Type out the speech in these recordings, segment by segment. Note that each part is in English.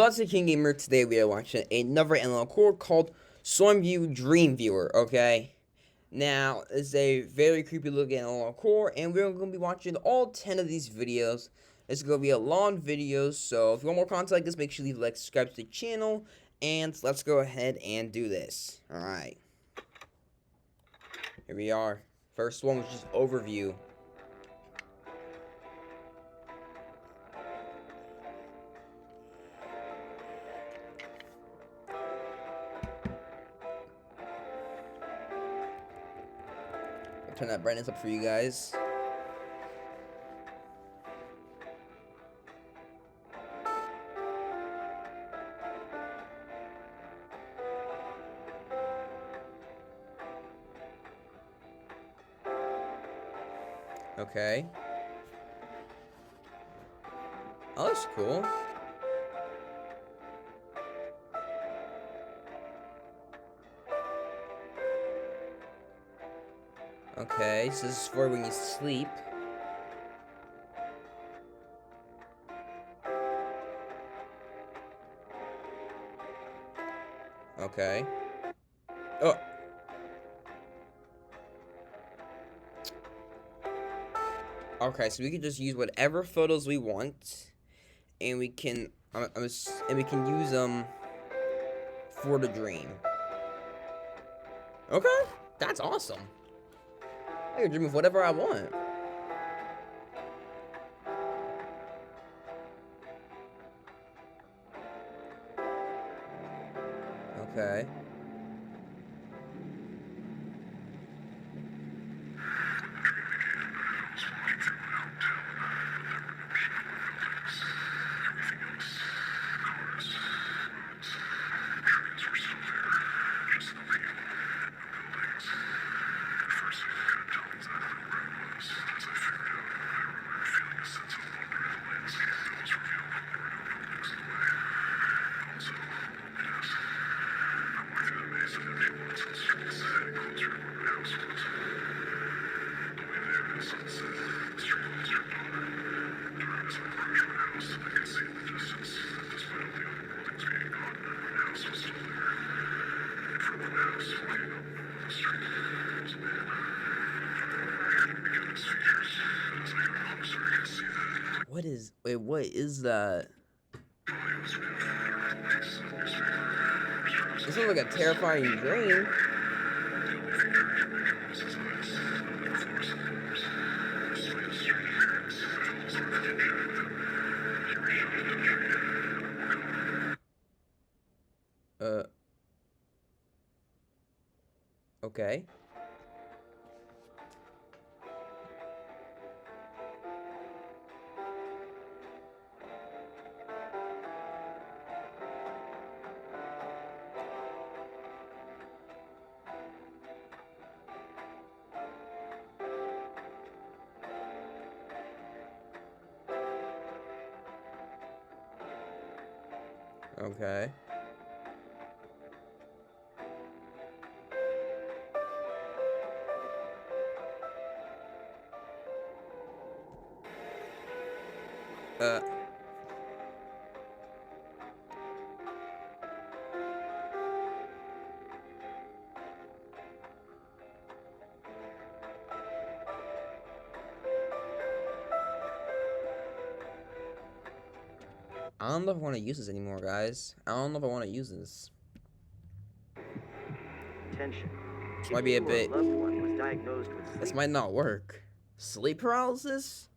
What's the King Gamer? Today we are watching another analog core called Stormview DreamViewer, okay? Now, it's a very creepy looking analog core, and we're going to be watching all 10 of these videos. It's going to be a long video, so if you want more content like this, make sure you leave a like, subscribe to the channel, and let's go ahead and do this. Alright. Here we are. First one was just overview. Turn that brightness up for you guys. Okay. Oh, that's cool. Okay, so this is for when you sleep. Okay. Oh. Okay, so we can just use whatever photos we want, and we can, and we can use them for the dream. Okay, that's awesome. I can dream of whatever I want. Okay. What is that? This looks like a terrifying dream. Okay. Okay. I don't know if I want to use this anymore, guys. I don't know if I want to use this. Attention. This might be a bit. This might not work. Sleep paralysis?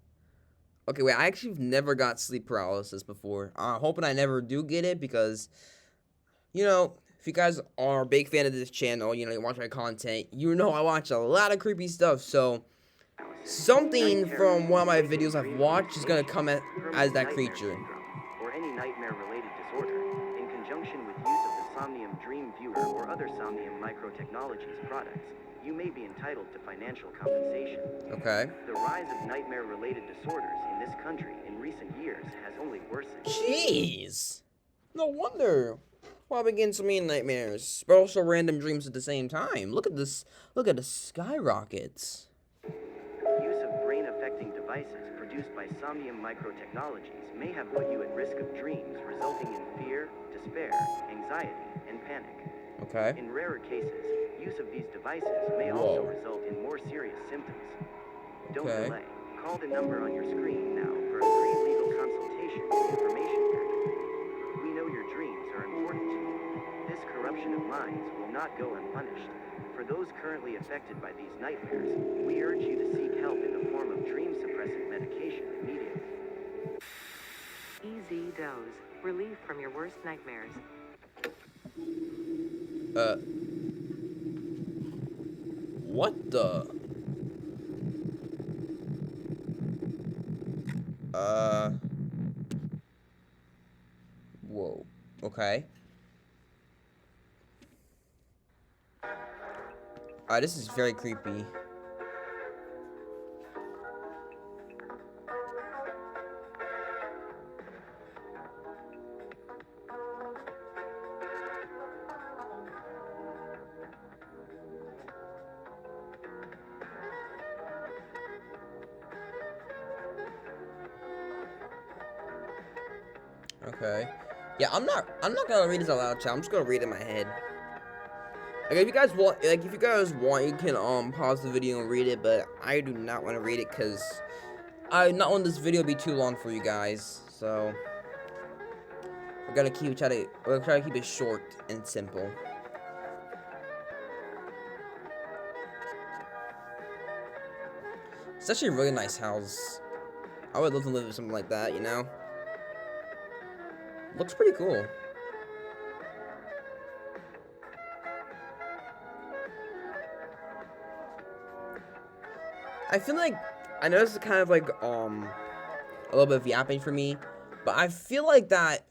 Okay, wait. I actually never got sleep paralysis before. I'm hoping I never do get it because, you know, if you guys are a big fan of this channel, you know, you watch my content, you know I watch a lot of creepy stuff. So, something from one of my videos I've watched is going to come as that creature. Or any nightmare-related disorder, in conjunction with use of the Somuim DreamViewer or other Somuim Microtechnologies products, you may be entitled to financial compensation. Okay. The rise of nightmare-related disorders in this country in recent years has only worsened. Jeez! No wonder. Why begin so many nightmares, but also random dreams at the same time. Look at this. Look at the skyrockets. Use of brain-affecting devices produced by Somnium Microtechnologies may have put you at risk of dreams resulting in fear, despair, anxiety, and panic. Okay. In rarer cases, use of these devices may also result in more serious symptoms. Don't Okay. delay. Call the number on your screen now for a free legal consultation and information packet. We know your dreams are important to you. This corruption of minds will not go unpunished. For those currently affected by these nightmares, we urge you to seek help in the form of dream suppressant medication immediately. Easy Doze. Relief from your worst nightmares. What the? Whoa. Okay. This is very creepy. Okay. Yeah, I'm not gonna read this out loud, chat. I'm just gonna read it in my head. Like, if you guys want, you can pause the video and read it, but I do not want to read it because I not want this video to be too long for you guys. So we're gonna try to keep it short and simple. It's actually a really nice house. I would love to live in something like that, you know? Looks pretty cool. I feel like, I know this is kind of like, a little bit of yapping for me, but I feel like that,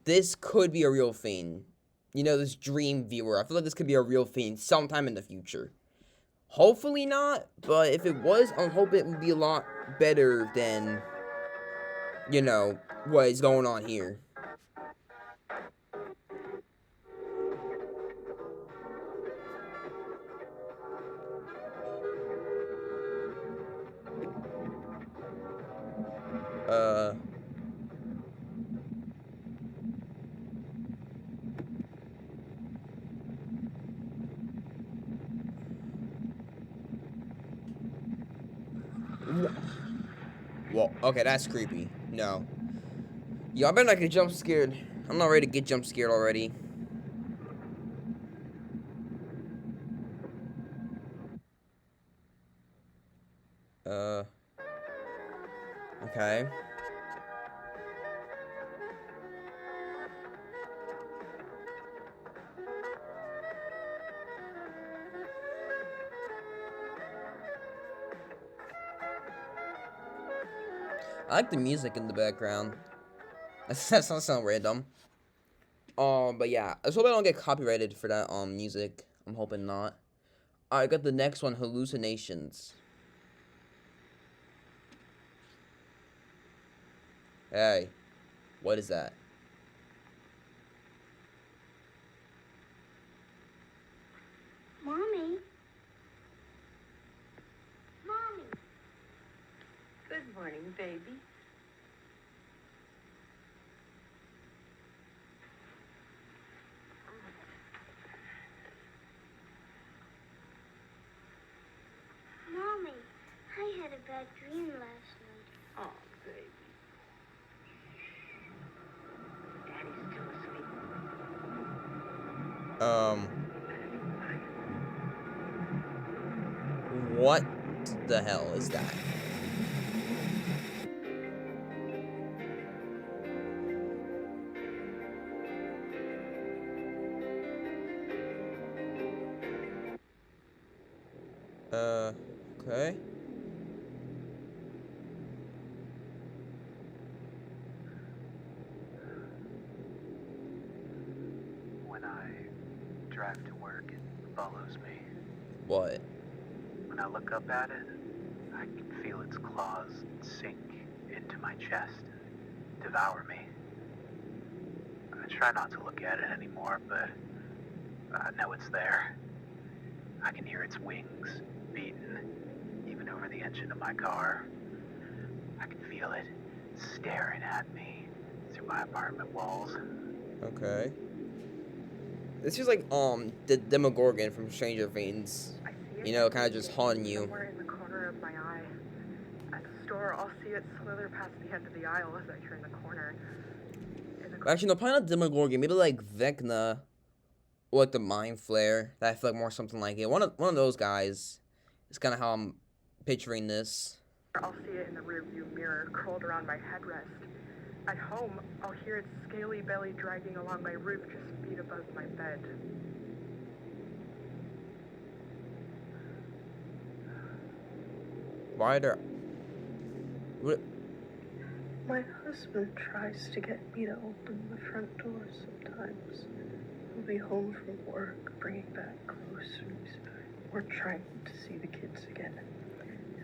this could be a real thing. You know, this DreamViewer. I feel like this could be a real thing sometime in the future. Hopefully not, but if it was, I hope it would be a lot better than, you know, what is going on here. Well, okay, that's creepy. No. Yo, I better not get jump scared. I'm not ready to get jump scared already. Okay. I like the music in the background. That sound random. But yeah, let's hope I don't get copyrighted for that music. I'm hoping not. Alright, got the next one, hallucinations. Hey, what is that? Mommy. Mommy. Good morning, baby. Mommy, I had a bad dream last night. Oh, baby. Daddy's still asleep. What the hell is that? Okay. When I drive to work, it follows me. What? When I look up at it, I can feel its claws sink into my chest and devour me. I try not to look at it anymore, but I know it's there. I can hear its wings beating, even over the engine of my car. feel it staring at me through my apartment walls. Okay. This is like the Demogorgon from Stranger Things. I see it You know, kind of just haunting you. somewhere in the corner of my eye. At the store, I'll see it slither past the end of the aisle as I turn the corner. Actually, no, probably not Demogorgon. Maybe like Vecna, or like the Mind Flare. That I feel like more something like it. One of those guys. Is kind of how I'm picturing this. I'll see it in the rearview mirror, curled around my headrest. At home, I'll hear its scaly belly dragging along my roof just feet above my bed. Why are there... What? My husband tries to get me to open the front door sometimes. He'll be home from work, bringing back groceries, or trying to see the kids again.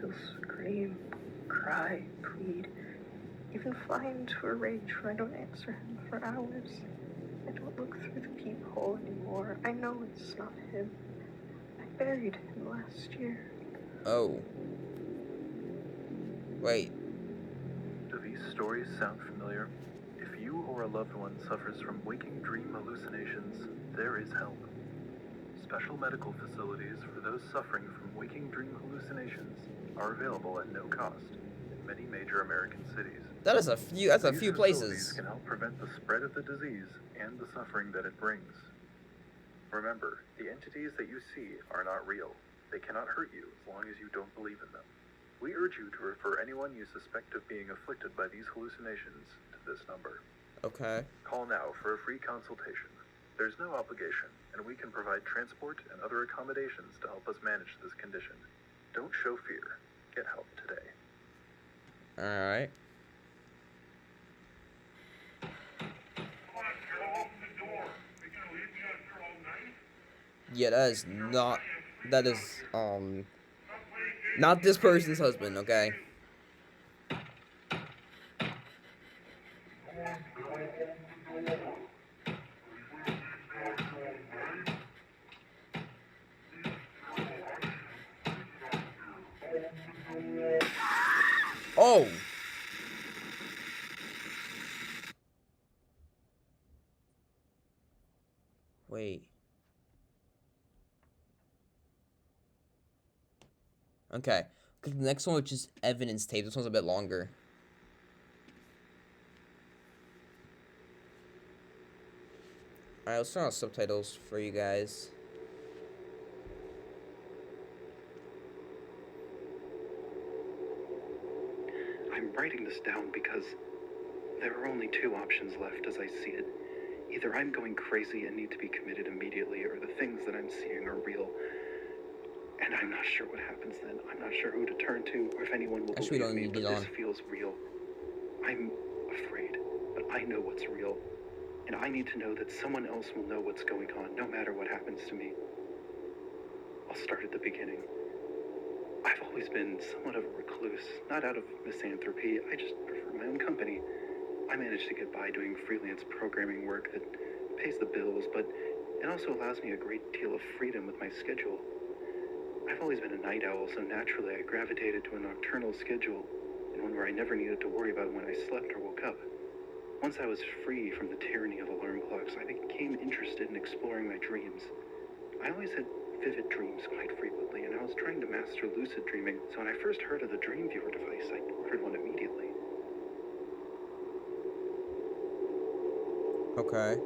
He'll scream, cry, plead, even fly into a rage when I don't answer him for hours. I don't look through the peephole anymore. I know it's not him. I buried him last year. Oh. Wait. Do these stories sound familiar? If you or a loved one suffers from waking dream hallucinations, there is help. Special medical facilities for those suffering from waking dream hallucinations are available at no cost in many major American cities. That's a few These facilities places. can help prevent the spread of the disease and the suffering that it brings. Remember, the entities that you see are not real. They cannot hurt you as long as you don't believe in them. We urge you to refer anyone you suspect of being afflicted by these hallucinations to this number. Okay. Call now for a free consultation. There's no obligation, and we can provide transport and other accommodations to help us manage this condition. Don't show fear. Get help today. Alright. Yeah, that is not this person's husband, okay? Oh! Wait. Okay. The next one, which is evidence tape. This one's a bit longer. Alright, let's turn on subtitles for you guys. I'm writing this down because there are only two options left as I see it. Either I'm going crazy and need to be committed immediately, or the things that I'm seeing are real. And I'm not sure what happens then. I'm not sure who to turn to, or if anyone will Actually, we believe don't me, need but it this on. feels real. I'm afraid, but I know what's real. And I need to know that someone else will know what's going on, no matter what happens to me. I'll start at the beginning. I've always been somewhat of a recluse, not out of misanthropy, I just prefer my own company. I managed to get by doing freelance programming work that pays the bills, but it also allows me a great deal of freedom with my schedule. I've always been a night owl, so naturally I gravitated to a nocturnal schedule, and one where I never needed to worry about when I slept or woke up. Once I was free from the tyranny of alarm clocks, I became interested in exploring my dreams. I always had vivid dreams quite frequently, and I was trying to master lucid dreaming, so when I first heard of the DreamViewer device, I ordered one immediately. Okay.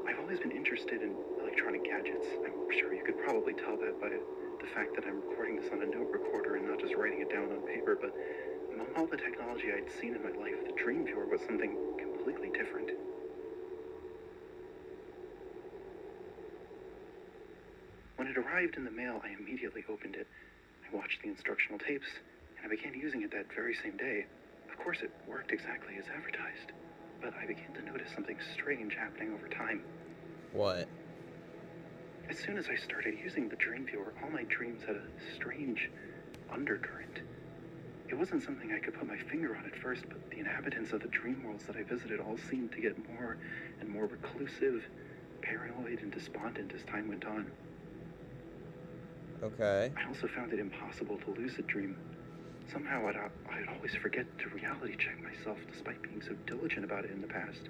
I've always been interested in electronic gadgets. I'm sure you could probably tell that by the fact that I'm recording this on a note recorder and not just writing it down on paper, but among all the technology I'd seen in my life, the DreamViewer was something completely different. When it arrived in the mail, I immediately opened it. I watched the instructional tapes, and I began using it that very same day. Of course, it worked exactly as advertised, but I began to notice something strange happening over time. What? As soon as I started using the DreamViewer, all my dreams had a strange undercurrent. It wasn't something I could put my finger on at first, but the inhabitants of the dream worlds that I visited all seemed to get more and more reclusive, paranoid, and despondent as time went on. Okay. I also found it impossible to lucid dream. Somehow I'd always forget to reality check myself despite being so diligent about it in the past.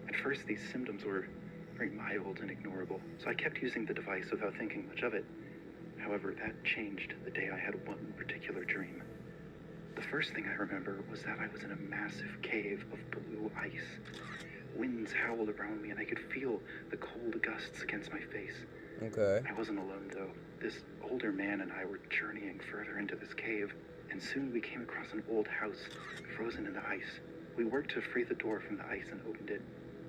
At first, these symptoms were very mild and ignorable, so I kept using the device without thinking much of it. However, that changed the day I had one particular dream. The first thing I remember was that I was in a massive cave of blue ice. Winds howled around me and I could feel the cold gusts against my face. Okay. I wasn't alone though. This older man and I were journeying further into this cave, and soon we came across an old house, frozen in the ice. We worked to free the door from the ice and opened it.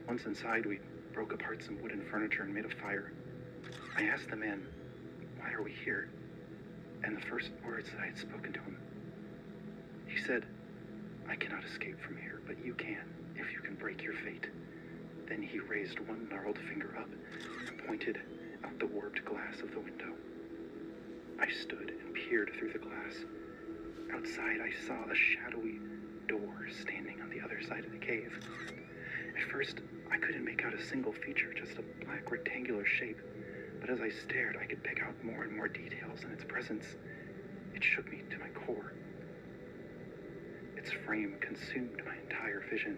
Once inside, we broke apart some wooden furniture and made a fire. I asked the man, "Why are we here?" And the first words that I had spoken to him, he said, "I cannot escape from here, but you can, if you can break your fate." Then he raised one gnarled finger up and pointed out the warped glass of the window. I stood and peered through the glass. Outside, I saw a shadowy door standing on the other side of the cave. At first, I couldn't make out a single feature, just a black rectangular shape. But as I stared, I could pick out more and more details in its presence. It shook me to my core. Its frame consumed my entire vision.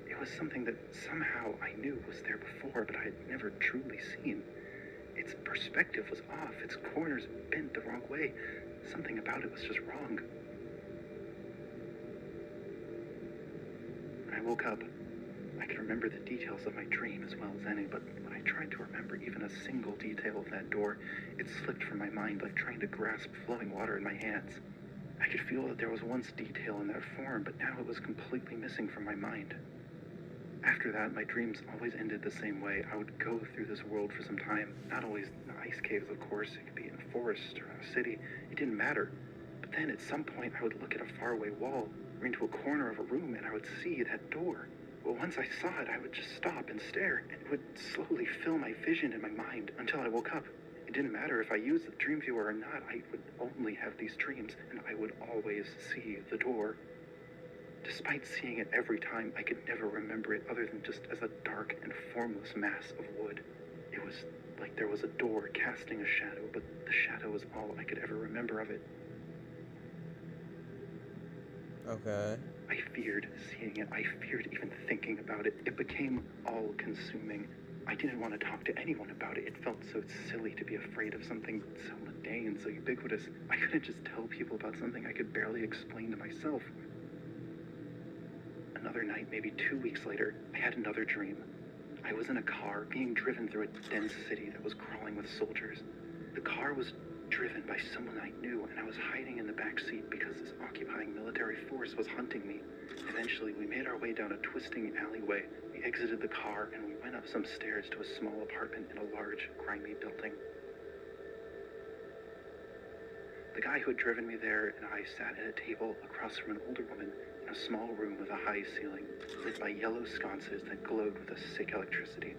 It was something that somehow I knew was there before, but I had never truly seen. Its perspective was off, its corners bent the wrong way. Something about it was just wrong. When I woke up, I could remember the details of my dream as well as any, but when I tried to remember even a single detail of that door, it slipped from my mind like trying to grasp flowing water in my hands. I could feel that there was once detail in that form, but now it was completely missing from my mind. After that, my dreams always ended the same way. I would go through this world for some time, not always in ice caves, of course. It could be in a forest or a city. It didn't matter. But then at some point, I would look at a faraway wall or into a corner of a room, and I would see that door. Well, once I saw it, I would just stop and stare, and it would slowly fill my vision in my mind until I woke up. It didn't matter if I used the DreamViewer or not. I would only have these dreams, and I would always see the door. Despite seeing it every time, I could never remember it other than just as a dark and formless mass of wood. It was like there was a door casting a shadow, but the shadow was all I could ever remember of it. Okay. I feared seeing it. I feared even thinking about it. It became all-consuming. I didn't want to talk to anyone about it. It felt so silly to be afraid of something so mundane, so ubiquitous. I couldn't just tell people about something I could barely explain to myself. Another night, maybe 2 weeks later, I had another dream. I was in a car being driven through a dense city that was crawling with soldiers. The car was driven by someone I knew, and I was hiding in the back seat because this occupying military force was hunting me. Eventually, we made our way down a twisting alleyway. We exited the car, and we went up some stairs to a small apartment in a large, grimy building. The guy who had driven me there and I sat at a table across from an older woman in a small room with a high ceiling, lit by yellow sconces that glowed with a sick electricity.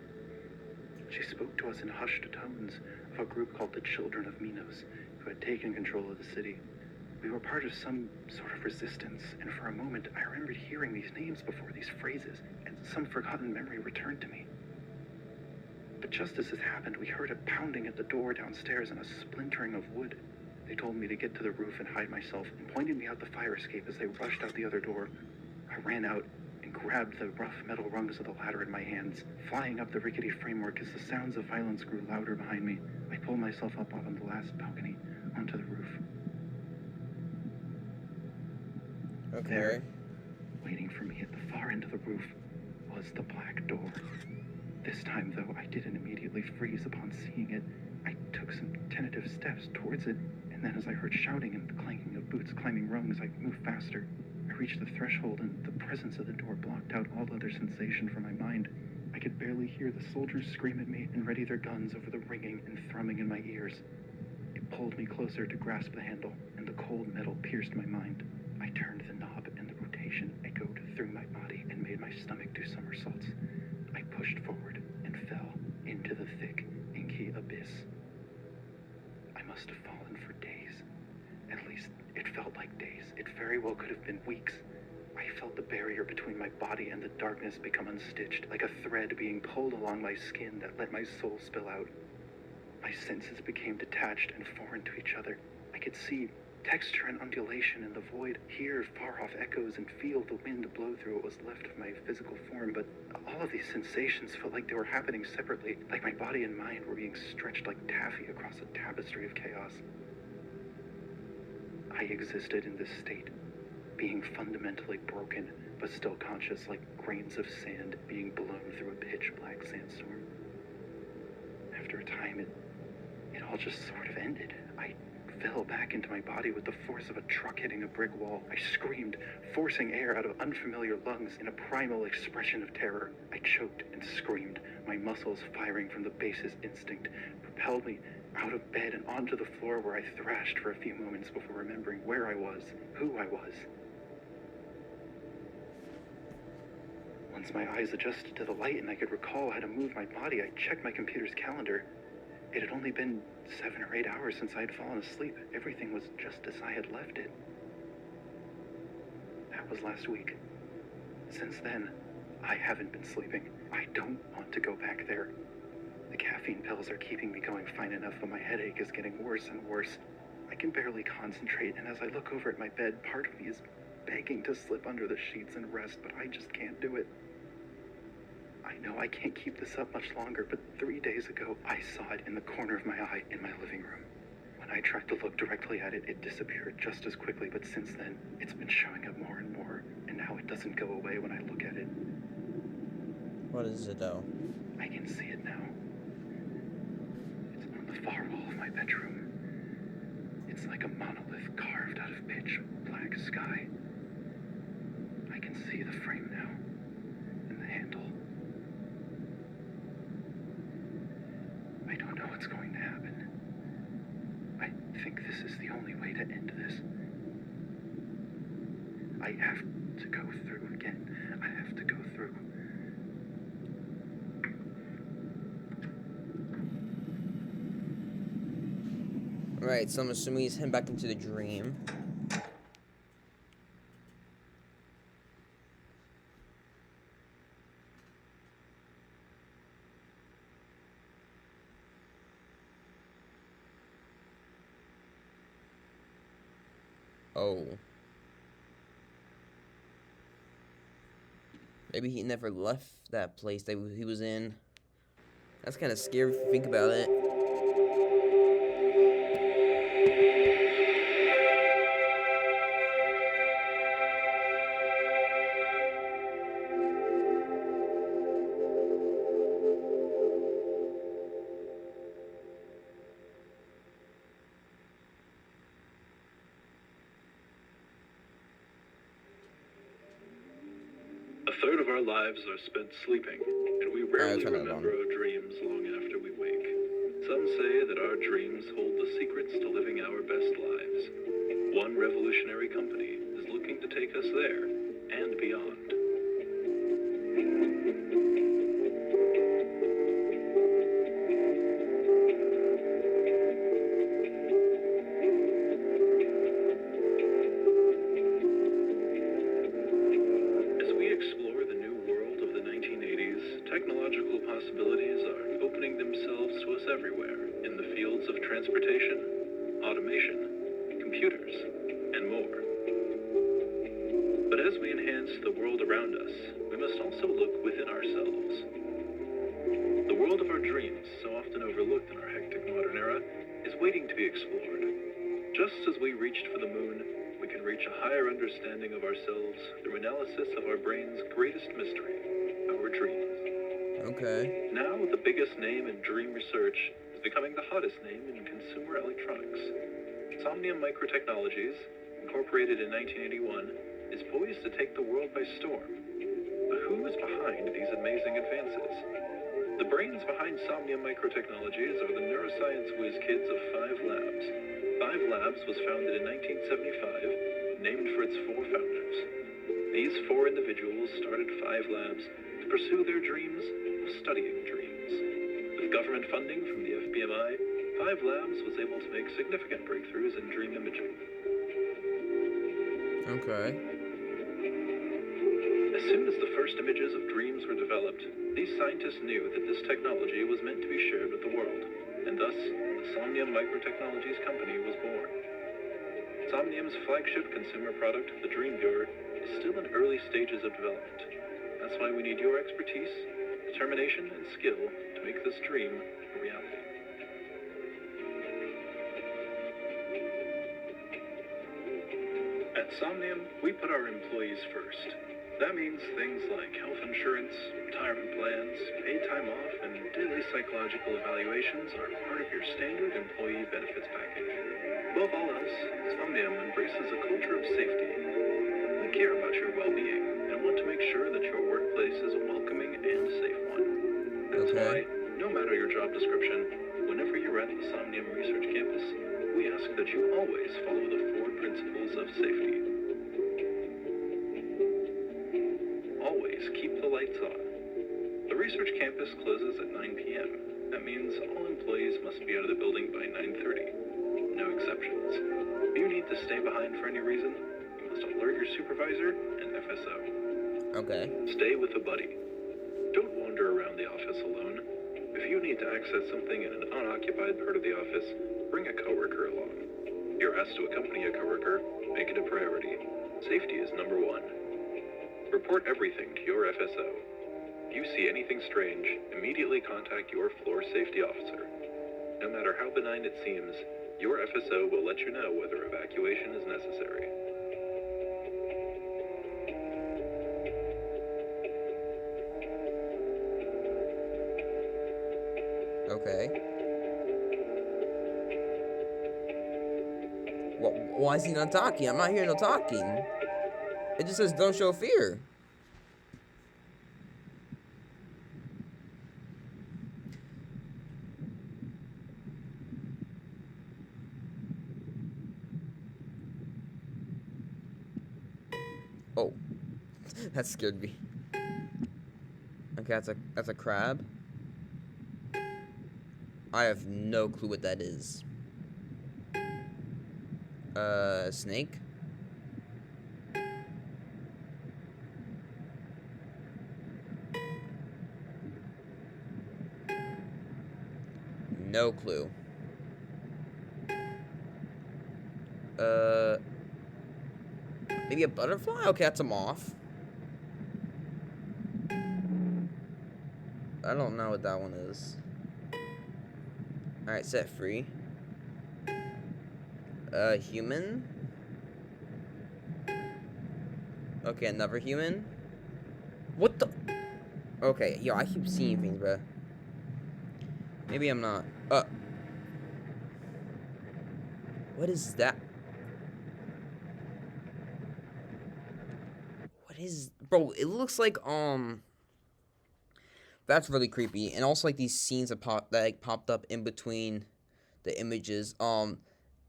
She spoke to us in hushed tones of a group called the Children of Minos, who had taken control of the city. We were part of some sort of resistance, and for a moment I remembered hearing these names before, these phrases, and some forgotten memory returned to me. But just as this happened, we heard a pounding at the door downstairs and a splintering of wood. They told me to get to the roof and hide myself, and pointed me out the fire escape as they rushed out the other door. I ran out and grabbed the rough metal rungs of the ladder in my hands, flying up the rickety framework as the sounds of violence grew louder behind me. I pulled myself up on the last balcony onto the roof. Okay. There, waiting for me at the far end of the roof, was the black door. This time, though, I didn't immediately freeze upon seeing it. I took some tentative steps towards it, and then as I heard shouting and the clanking of boots climbing rungs, I moved faster. I reached the threshold, and the presence of the door blocked out all other sensation from my mind. I could barely hear the soldiers scream at me and ready their guns over the ringing and thrumming in my ears. It pulled me closer to grasp the handle, and the cold metal pierced my mind. I turned the knob, and the rotation echoed through my body and made my stomach do somersaults. I pushed forward and fell into the thick, inky abyss. I must have fallen for days. At least, it felt like days. It very well could have been weeks. I felt the barrier between my body and the darkness become unstitched, like a thread being pulled along my skin that let my soul spill out. My senses became detached and foreign to each other. I could see Texture and undulation in the void, hear far-off echoes and feel the wind blow through what was left of my physical form, but all of these sensations felt like they were happening separately, like my body and mind were being stretched like taffy across a tapestry of chaos. I existed in this state, being fundamentally broken, but still conscious, like grains of sand being blown through a pitch-black sandstorm. After a time, it all just sort of ended. I fell back into my body with the force of a truck hitting a brick wall. I screamed, forcing air out of unfamiliar lungs in a primal expression of terror. I choked and screamed, my muscles firing from the basest instinct, propelled me out of bed and onto the floor where I thrashed for a few moments before remembering where I was, who I was. Once my eyes adjusted to the light and I could recall how to move my body, I checked my computer's calendar. It had only been 7 or 8 hours since I had fallen asleep. Everything was just as I had left it. That was last week. Since then, I haven't been sleeping. I don't want to go back there. The caffeine pills are keeping me going fine enough, but my headache is getting worse and worse. I can barely concentrate, and as I look over at my bed, part of me is begging to slip under the sheets and rest, but I just can't do it. I know I can't keep this up much longer, but 3 days ago, I saw it in the corner of my eye in my living room. When I tried to look directly at it, it disappeared just as quickly, but since then, it's been showing up more and more, and now it doesn't go away when I look at it. What is it, though? I can see it now. It's on the far wall of my bedroom. It's like a monolith carved out of pitch black sky. I can see the frame now, and the handle. I don't know what's going to happen. I think this is the only way to end this. I have to go through again. I have to go through. Alright, so I'm assuming he's heading back into the dream. Oh. Maybe he never left that place that he was in. That's kind of scary if you think about it. A third of our lives are spent sleeping, and we rarely turn it remember on. our dreams long after we wake. Some say that our dreams hold the secrets to living our best lives. One revolutionary company is looking to take us there and beyond. As we explore the new world of the 1980s, technological possibilities are opening themselves to us everywhere in the fields of transportation, automation, computers, and more. But as we enhance the world around us, we must also look within ourselves. The world of our dreams, so often overlooked in our hectic modern era, is waiting to be explored. Just as we reached for the moon, we can reach a higher understanding of ourselves through analysis of our brain's greatest mystery, our dreams. Okay. Now, the biggest name in dream research is becoming the hottest name in consumer electronics. Somnium Microtechnologies, incorporated in 1981, is poised to take the world by storm. But who is behind these amazing advances? The brains behind Somnium Microtechnologies are the neuroscience whiz kids of Five Labs. Five Labs was founded in 1975, named for its 4 founders. These 4 individuals started Five Labs to pursue their dreams of studying dreams. With government funding from the FBMI, Five Labs was able to make significant breakthroughs in dream imaging. Okay. As soon as the first images of dreams were developed, these scientists knew that this technology was meant to be shared with the world, and thus, the Somnium Microtechnologies company was born. Somnium's flagship consumer product, the DreamViewer, is still in early stages of development. That's why we need your expertise, determination, and skill to make this dream a reality. At Somnium, we put our employees first. That means things like health insurance, retirement plans, paid time off, and daily psychological evaluations are part of your standard employee benefits package. Above all else, Somnium embraces a culture of safety. We care about your well-being and want to make sure that your workplace is a welcoming and safe one. That's why, no matter your job description, whenever you're at the Somnium Research Campus, we ask that you always follow the 4 principles of safety. Always keep the lights on. The research campus closes at 9 p.m. That means all employees must be out of the building by 9:30. No exceptions. If you need to stay behind for any reason, you must alert your supervisor and FSO. Okay. Stay with a buddy. Don't wander around the office alone. If you need to access something in an unoccupied part of the office, bring a coworker along. If you're asked to accompany a coworker, make it a priority. Safety is number 1. Report everything to your FSO. If you see anything strange, immediately contact your floor safety officer. No matter how benign it seems, your FSO will let you know whether evacuation is necessary. Okay. Why is he not talking? I'm not hearing no talking. It just says don't show fear. Oh. That scared me. Okay, that's a crab. I have no clue what that is. Snake? No clue. Maybe a butterfly? Okay, that's a moth. I don't know what that one is. Alright, set free. Human? Okay, another human? What the? Okay, yo, I keep seeing things, bruh. Maybe I'm not. What is that? What is... Bro, it looks like, that's really creepy. And also, like, these scenes that popped up in between the images.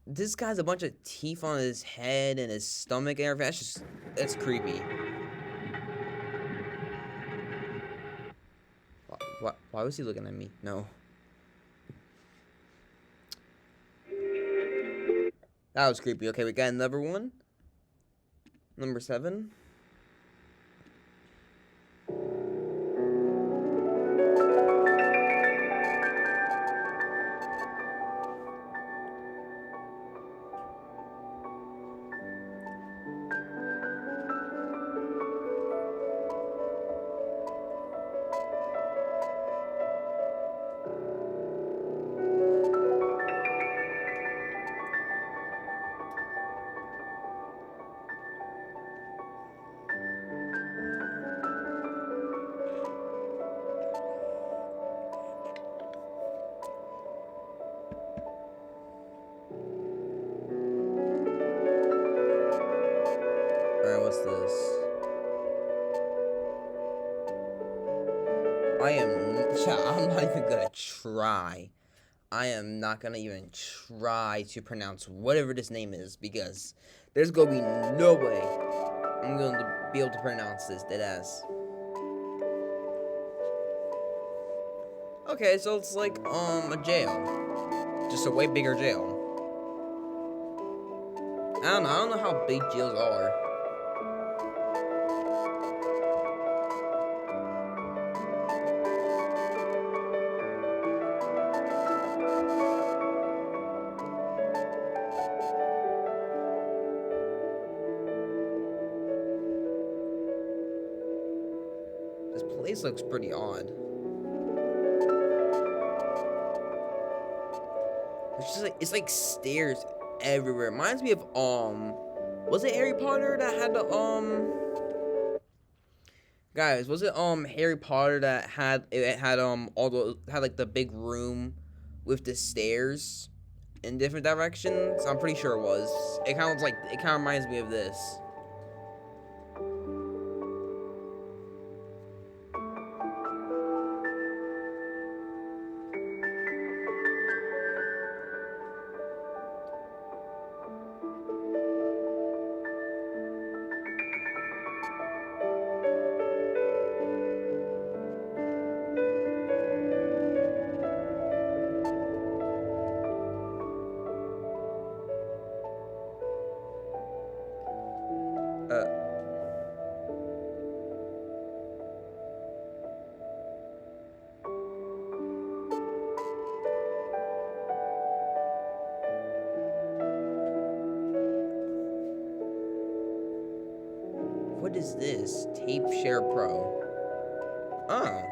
This guy's a bunch of teeth on his head and his stomach and everything. That's creepy. Why was he looking at me? No. That was creepy. Okay, we got another one. Number 7. Alright, what's this? I'm not even gonna try. I am not gonna even try to pronounce whatever this name is, because there's gonna be no way I'm gonna be able to pronounce this, deadass. Okay, so it's like, a jail. Just a way bigger jail. I don't know how big jails are. place looks pretty odd. It's just like, it's like stairs everywhere. It reminds me of was it Harry Potter that had the guys, was it Harry Potter that had it had all the had like the big room with the stairs in different directions? I'm pretty sure it was. It kind of like it kind of reminds me of this. Uh, what is this? Tape Share Pro. Oh.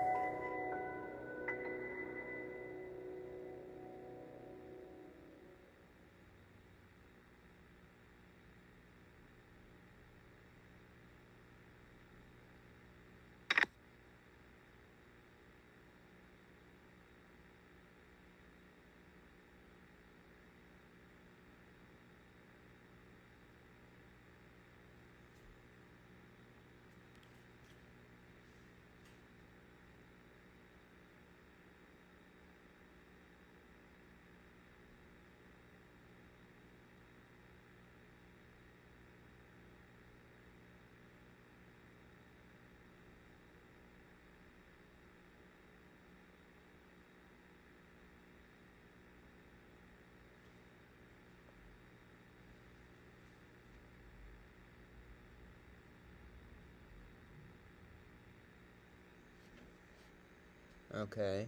Okay.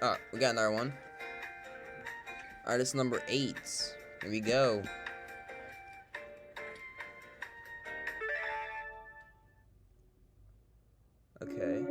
Oh, we got another one. Alright, this is number 8. Here we go. Okay.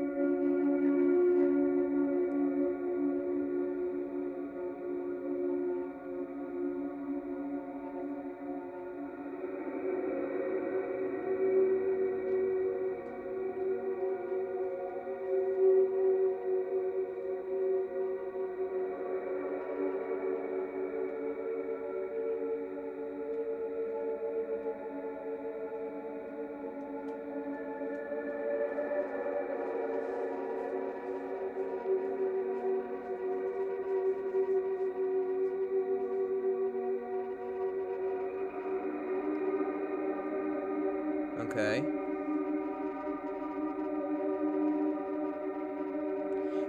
Okay.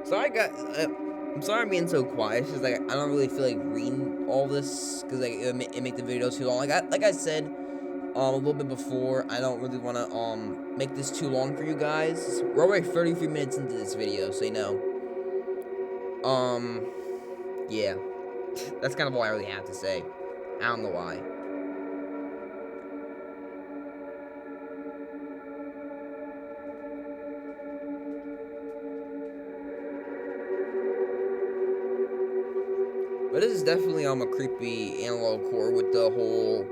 So I'm sorry I'm being so quiet. It's just like I don't really feel like reading all this because like it make the video too long. Like I said a little bit before, I don't really want to make this too long for you guys. We're already 33 minutes into this video, so you know. Yeah, that's kind of all I really have to say. I don't know why. But this is definitely a creepy analog core with the whole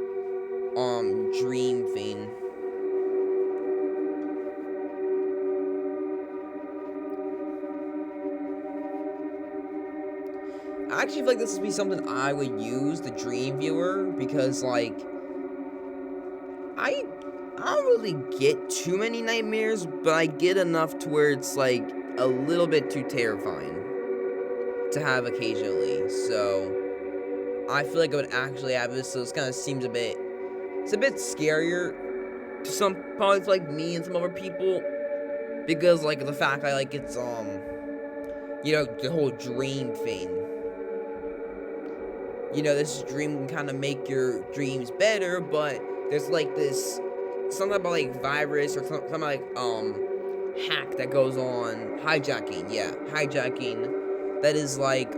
dream thing. I actually feel like this would be something I would use, the DreamViewer, because like I don't really get too many nightmares, but I get enough to where it's like a little bit too terrifying to have occasionally. So I feel like I would actually have this, so this kind of seems a bit scarier to some, probably to like me and some other people, because like the fact I like it's you know, the whole dream thing. You know, this dream can kind of make your dreams better, but there's like this something about like virus or something like hack that goes on, hijacking, yeah, hijacking, that is like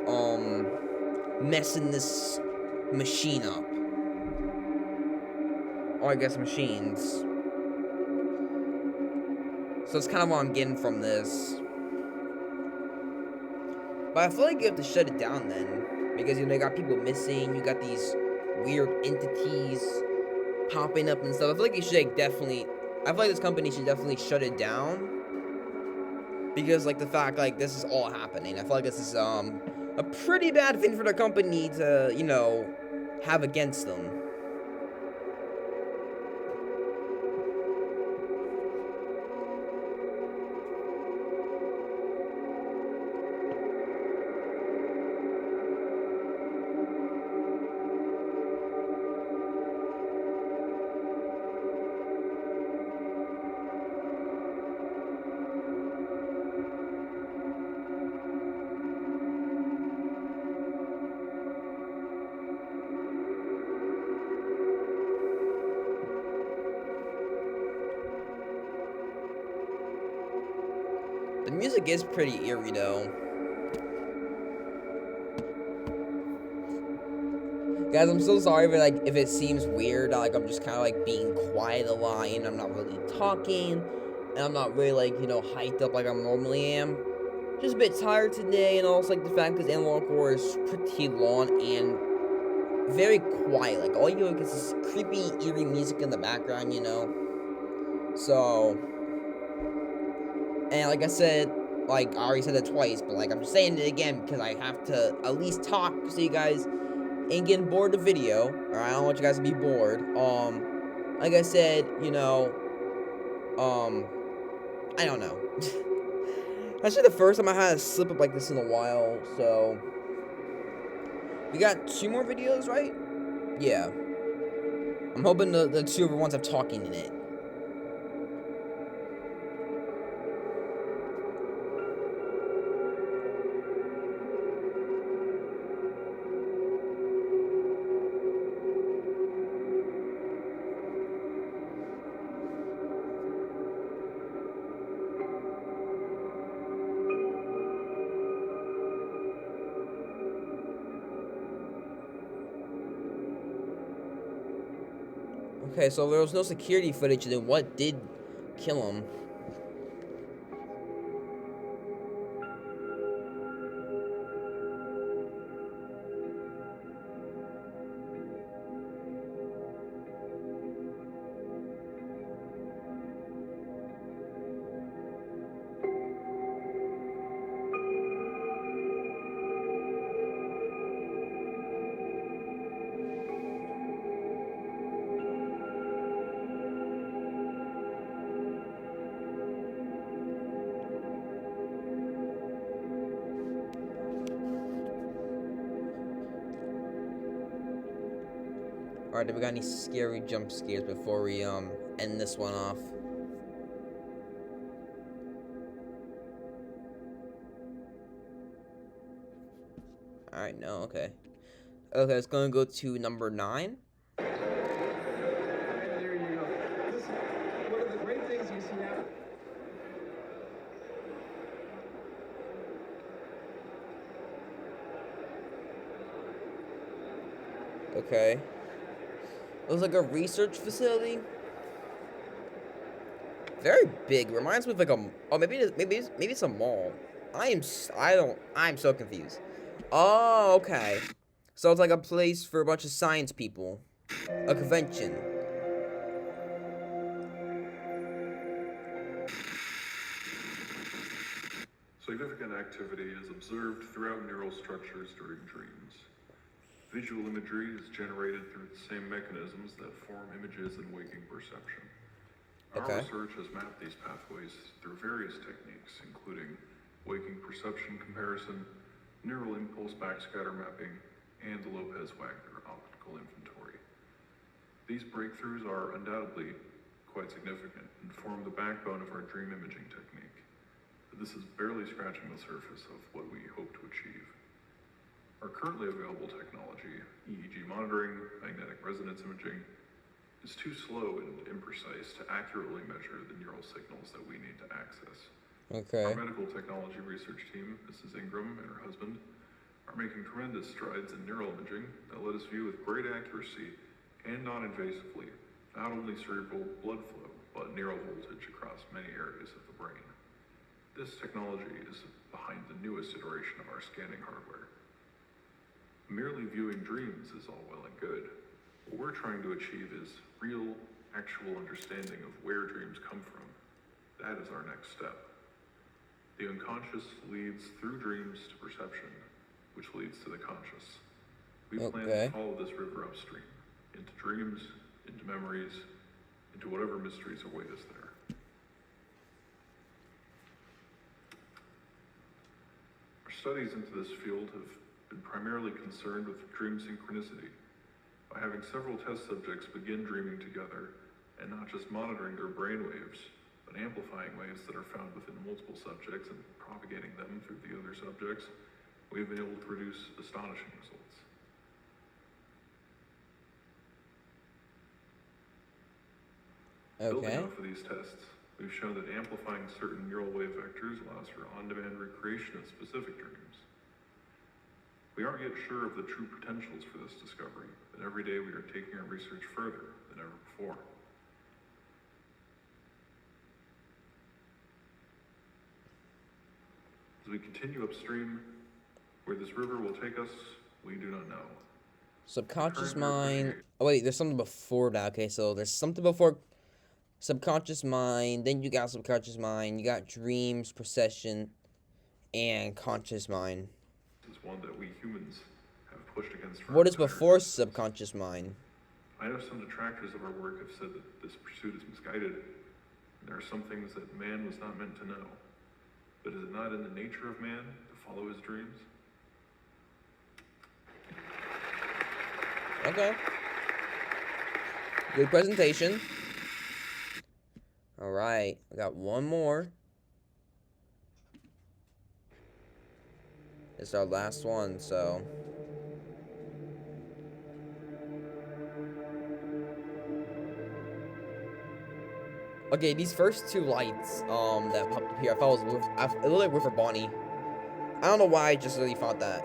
messing this machine up, or I guess machines. So that's kind of what I'm getting from this. But I feel like you have to shut it down then. Because, you know, you got people missing, you got these weird entities popping up and stuff. I feel like you should like, definitely, I feel like this company should definitely shut it down. Because, like, the fact, like, this is all happening. I feel like this is, a pretty bad thing for the company to, you know, have against them. The music is pretty eerie, though. Guys, I'm so sorry if, like, if it seems weird, like, I'm just kind of, like, being quiet a lot, and I'm not really talking, and I'm not really, like, you know, hyped up like I normally am. Just a bit tired today, and also, like, the fact that Analog Core is pretty long and very quiet. Like, all you know is this creepy, eerie music in the background, you know? So, and like I said, like, I already said it twice, but, like, I'm saying it again because I have to at least talk so you guys ain't getting bored of the video, or I don't want you guys to be bored. Like I said, you know, I don't know. Actually, the first time I had a slip up like this in a while, so we got 2 more videos, right? Yeah. I'm hoping the 2 other ones have talking in it. Okay, so there was no security footage, then what did kill him? Alright, do we got any scary jump scares before we end this one off? Alright, no, okay. Okay, it's gonna go to number 9. There you go. Listen, one of the great things you see now. Okay. It was like a research facility. Very big. Reminds me of like a. Oh, maybe it's a mall. I'm so confused. Oh, okay. So it's like a place for a bunch of science people. A convention. Significant activity is observed throughout neural structures during dreams. Visual imagery is generated through the same mechanisms that form images in waking perception. Okay. Our research has mapped these pathways through various techniques, including waking perception comparison, neural impulse backscatter mapping, and the Lopez-Wagner optical inventory. These breakthroughs are undoubtedly quite significant and form the backbone of our dream imaging technique. But this is barely scratching the surface of what we hope to achieve. Our currently available technology, EEG monitoring, magnetic resonance imaging, is too slow and imprecise to accurately measure the neural signals that we need to access. Okay. Our medical technology research team, Mrs. Ingram and her husband, are making tremendous strides in neural imaging that let us view with great accuracy and non-invasively not only cerebral blood flow, but neural voltage across many areas of the brain. This technology is behind the newest iteration of our scanning hardware. Merely viewing dreams is all well and good. What we're trying to achieve is real, actual understanding of where dreams come from. That is our next step. The unconscious leads through dreams to perception, which leads to the conscious. We plan to follow this river upstream, into dreams, into memories, into whatever mysteries await us there. Our studies into this field have been primarily concerned with dream synchronicity, by having several test subjects begin dreaming together and not just monitoring their brain waves, but amplifying waves that are found within multiple subjects and propagating them through the other subjects, we've been able to produce astonishing results. Building off of these tests, we've shown that amplifying certain neural wave vectors allows for on-demand recreation of specific dreams. We aren't yet sure of the true potentials for this discovery, but every day we are taking our research further than ever before. As we continue upstream, where this river will take us, we do not know. Subconscious mind. Oh wait, there's something before that. Okay, so there's something before subconscious mind, then you got subconscious mind, you got dreams, procession, and conscious mind. This is one that we humans have pushed against. What is before subconscious mind? I know some detractors of our work have said that this pursuit is misguided, and there are some things that man was not meant to know. But is it not in the nature of man to follow his dreams? Okay. Good presentation. All right, I got one more. It's our last one, so. Okay, these first two lights, that popped up here, I thought it looked like River Bonnie. I don't know why I just really thought that.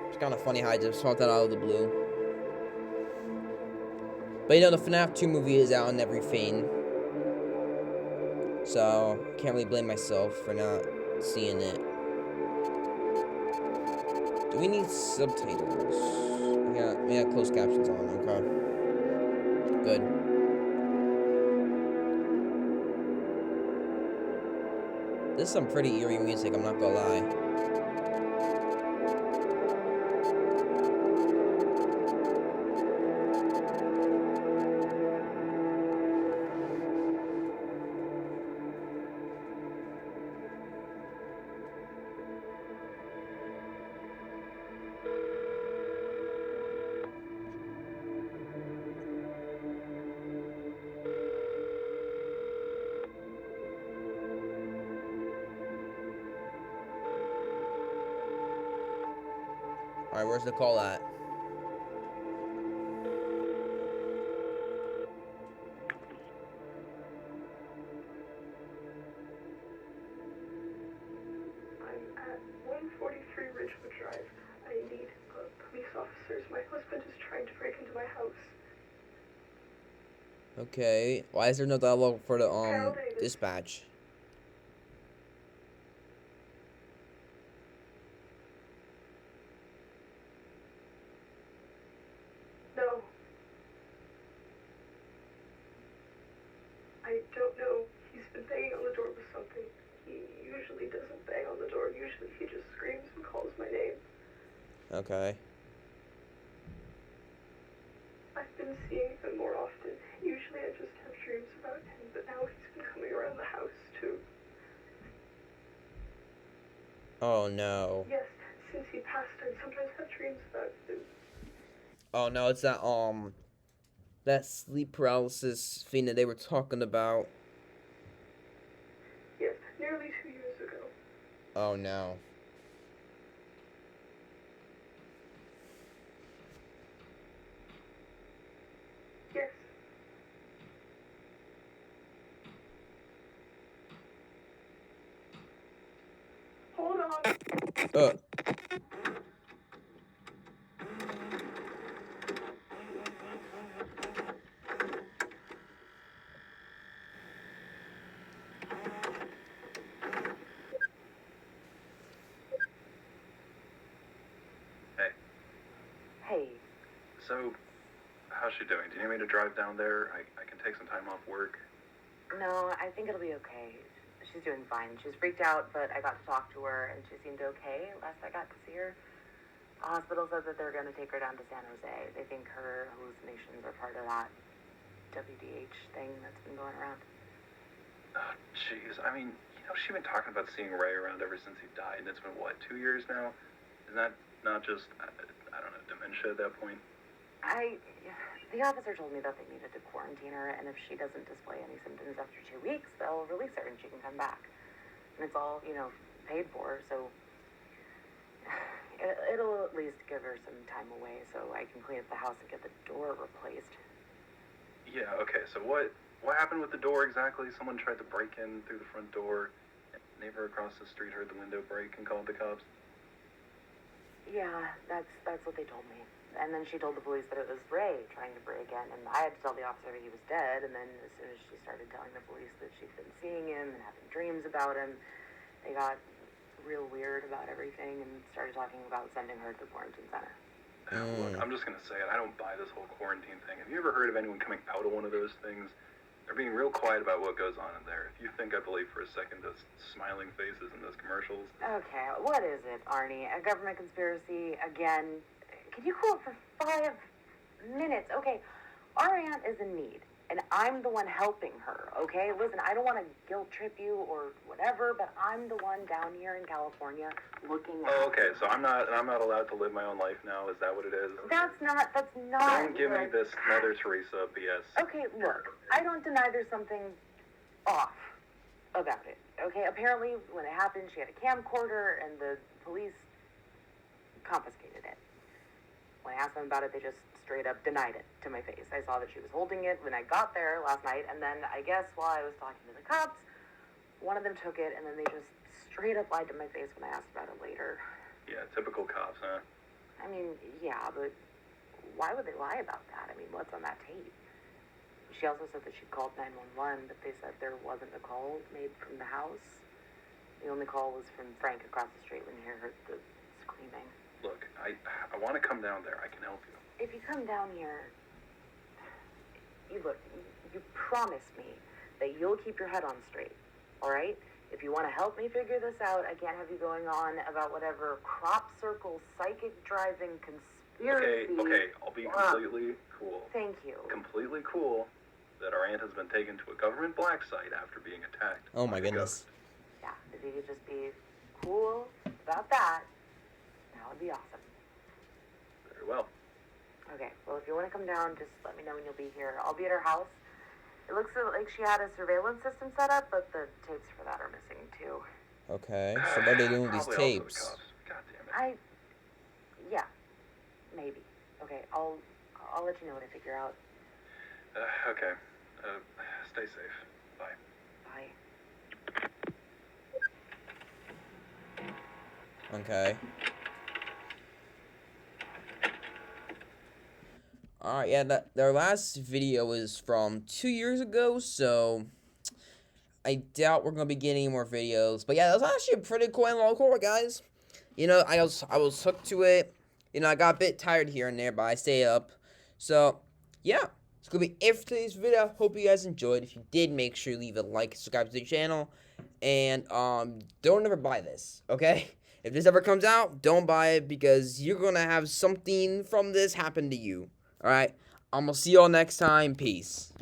It's kind of funny how I just thought that out of the blue. But you know, the FNAF 2 movie is out and everything. So, I can't really blame myself for not seeing it. Do we need subtitles? We got closed captions on, okay. Good. This is some pretty eerie music, I'm not gonna lie. Alright, where's the call at? I'm at 143 Ridgewood Drive. I need police officers. My husband is trying to break into my house. Okay, why is there no dialogue for the dispatch? No. I don't know. He's been banging on the door with something. He usually doesn't bang on the door. Usually he just screams and calls my name. Okay. I've been seeing him more often. Usually I just have dreams about him, but now he's been coming around the house too. Oh no. Yes, since he passed, I sometimes have dreams about him. Oh no, it's that sleep paralysis thing that they were talking about. Yes, nearly 2 years ago. Oh no. Yes. Hold on. So, how's she doing? Do you need me to drive down there? I can take some time off work. No, I think it'll be okay. She's doing fine. She was freaked out, but I got to talk to her, and she seemed okay last I got to see her. The hospital said that they're going to take her down to San Jose. They think her hallucinations are part of that WDH thing that's been going around. Oh, jeez. I mean, she's been talking about seeing Ray around ever since he died, and it's been, what, 2 years now? Isn't that not just, I don't know, dementia at that point? The officer told me that they needed to quarantine her, and if she doesn't display any symptoms after 2 weeks, they'll release her and she can come back. And it's all, paid for, so it'll at least give her some time away so I can clean up the house and get the door replaced. Yeah, okay, so what happened with the door exactly? Someone tried to break in through the front door. A neighbor across the street heard the window break and called the cops. Yeah, that's what they told me. And then she told the police that it was Ray trying to break in, and I had to tell the officer that he was dead, and then as soon as she started telling the police that she'd been seeing him and having dreams about him, they got real weird about everything and started talking about sending her to the quarantine center. Look, I'm just gonna say it, I don't buy this whole quarantine thing. Have you ever heard of anyone coming out of one of those things? They're being real quiet about what goes on in there. If you think I believe for a second those smiling faces in those commercials. Okay, what is it, Arnie? A government conspiracy again? Can you cool it for 5 minutes? Okay, our aunt is in need, and I'm the one helping her, okay? Listen, I don't want to guilt trip you or whatever, but I'm the one down here in California looking at Oh, okay, so I'm not allowed to live my own life now, is that what it is? That's not Don't give me this Mother Teresa BS. Okay, look, I don't deny there's something off about it, okay? Apparently, when it happened, she had a camcorder, and the police confiscated it. When I asked them about it, they just straight up denied it to my face. I saw that she was holding it when I got there last night, and then I guess while I was talking to the cops, one of them took it, and then they just straight up lied to my face when I asked about it later. Yeah, typical cops, huh? I mean, yeah, but why would they lie about that? I mean, what's on that tape? She also said that she called 911, but they said there wasn't a call made from the house. The only call was from Frank across the street when he heard the screaming. Look, I want to come down there. I can help you. If you come down here, you promise me that you'll keep your head on straight, all right? If you want to help me figure this out, I can't have you going on about whatever crop circle, psychic driving conspiracy. Okay, I'll be completely cool. Thank you. Completely cool that our aunt has been taken to a government black site after being attacked. Oh my goodness. Yeah, if you could just be cool about that would be awesome. Very well. Okay, well, if you want to come down, just let me know when you'll be here. I'll be at her house. It looks like she had a surveillance system set up, but the tapes for that are missing, too. Okay, so what are they doing with these Probably also the tapes? cops. God damn it. Yeah, maybe. Okay, I'll let you know what I figure out. Okay. Stay safe. Bye. Bye. Okay. Alright, yeah, their last video is from 2 years ago, so I doubt we're gonna be getting more videos. But yeah, that was actually a pretty cool and long core, guys. I was hooked to it. I got a bit tired here and there, but I stayed up. So yeah, it's gonna be it for today's video. Hope you guys enjoyed. If you did, make sure you leave a like, subscribe to the channel, and don't ever buy this, okay? If this ever comes out, don't buy it because you're gonna have something from this happen to you. Alright, I'm gonna see y'all next time. Peace.